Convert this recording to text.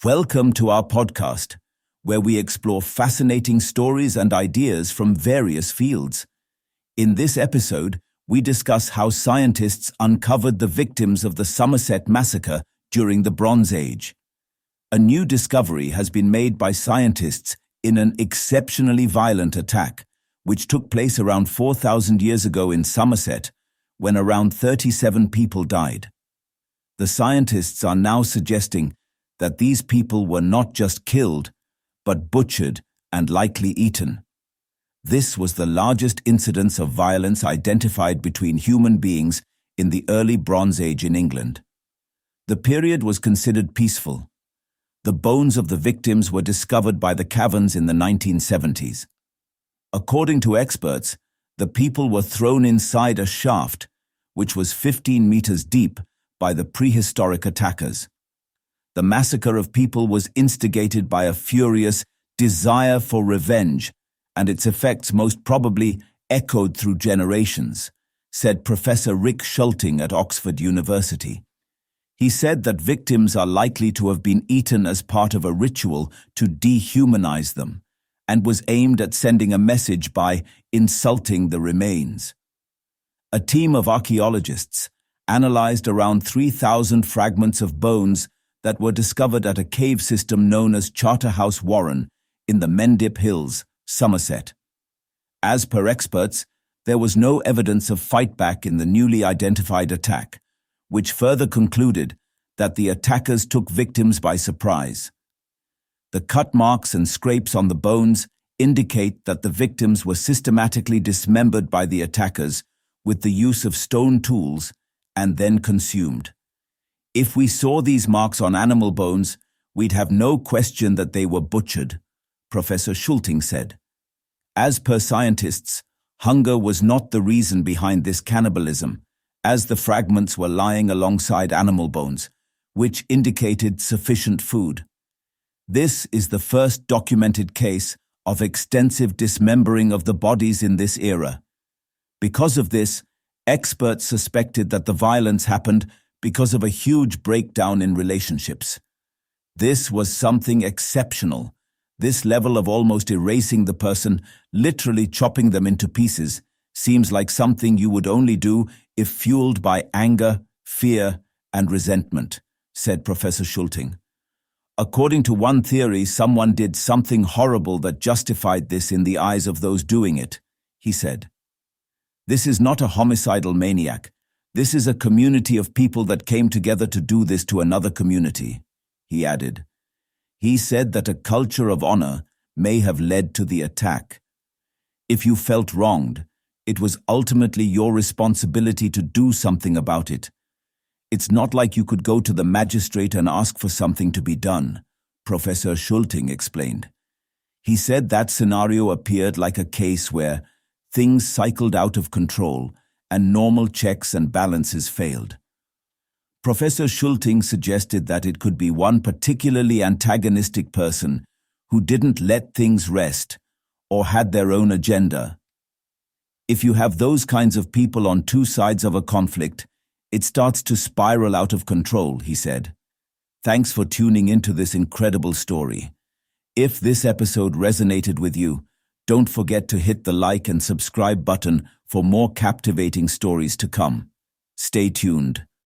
Welcome to our podcast, where we explore fascinating stories and ideas from various fields. In this episode, we discuss how scientists uncovered the victims of the Somerset Massacre during the Bronze Age. A new discovery has been made by scientists in an exceptionally violent attack, which took place around 4,000 years ago in Somerset, when around 37 people died. The scientists are now suggesting that these people were not just killed, but butchered and likely eaten. This was the largest incidence of violence identified between human beings in the early Bronze Age in England. The period was considered peaceful. The bones of the victims were discovered by the caverns in the 1970s. According to experts, the people were thrown inside a shaft, which was 15 meters deep, by the prehistoric attackers. The massacre of people was instigated by a furious desire for revenge, and its effects most probably echoed through generations, said Professor Rick Schulting at Oxford University. He said that victims are likely to have been eaten as part of a ritual to dehumanize them, and was aimed at sending a message by insulting the remains. A team of archaeologists analyzed around 3,000 fragments of bones that were discovered at a cave system known as Charterhouse Warren in the Mendip Hills, Somerset. As per experts, there was no evidence of fightback in the newly identified attack, which further concluded that the attackers took victims by surprise. The cut marks and scrapes on the bones indicate that the victims were systematically dismembered by the attackers with the use of stone tools and then consumed. If we saw these marks on animal bones, we'd have no question that they were butchered, Professor Schulting said. As per scientists, hunger was not the reason behind this cannibalism, as the fragments were lying alongside animal bones, which indicated sufficient food. This is the first documented case of extensive dismembering of the bodies in this era. Because of this, experts suspected that the violence happened because of a huge breakdown in relationships. This was something exceptional. This level of almost erasing the person, literally chopping them into pieces, seems like something you would only do if fueled by anger, fear, and resentment, said Professor Schulting. According to one theory, someone did something horrible that justified this in the eyes of those doing it, he said. This is not a homicidal maniac. This is a community of people that came together to do this to another community, he added. He said that a culture of honor may have led to the attack. If you felt wronged, it was ultimately your responsibility to do something about it. It's not like you could go to the magistrate and ask for something to be done, Professor Schulting explained. He said that scenario appeared like a case where things cycled out of control and normal checks and balances failed. Professor Schulting suggested that it could be one particularly antagonistic person who didn't let things rest or had their own agenda. If you have those kinds of people on two sides of a conflict, it starts to spiral out of control, he said. Thanks for tuning into this incredible story. If this episode resonated with you, don't forget to hit the like and subscribe button for more captivating stories to come. Stay tuned.